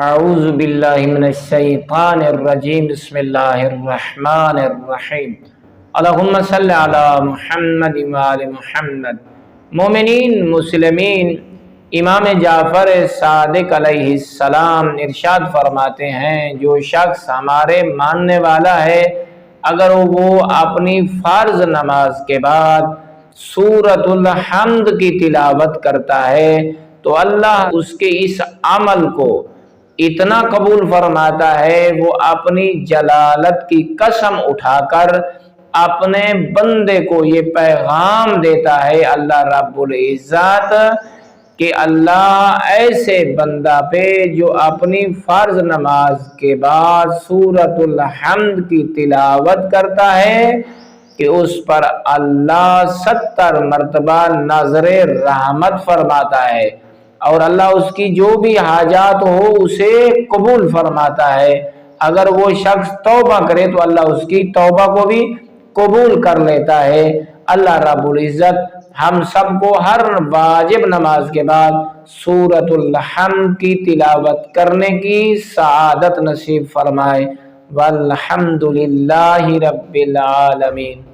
اعوذ باللہ من الشیطان الرجیم بسم اللہ الرحمن الرحیم اللہم صلی علی محمد وآل محمد۔ مومنین مسلمین، امام جعفر صادق علیہ السلام ارشاد فرماتے ہیں، جو شخص ہمارے ماننے والا ہے اگر وہ اپنی فرض نماز کے بعد سورۃ الحمد کی تلاوت کرتا ہے تو اللہ اس کے اس عمل کو اتنا قبول فرماتا ہے، وہ اپنی جلالت کی قسم اٹھا کر اپنے بندے کو یہ پیغام دیتا ہے اللہ رب العزت کہ اللہ ایسے بندہ پہ جو اپنی فرض نماز کے بعد سورۃ الحمد کی تلاوت کرتا ہے کہ اس پر اللہ 70 مرتبہ نظر رحمت فرماتا ہے اور اللہ اس کی جو بھی حاجات ہو اسے قبول فرماتا ہے۔ اگر وہ شخص توبہ کرے تو اللہ اس کی توبہ کو بھی قبول کر لیتا ہے۔ اللہ رب العزت ہم سب کو ہر واجب نماز کے بعد سورۃ الحمد کی تلاوت کرنے کی سعادت نصیب فرمائے۔ والحمد للہ رب العالمین۔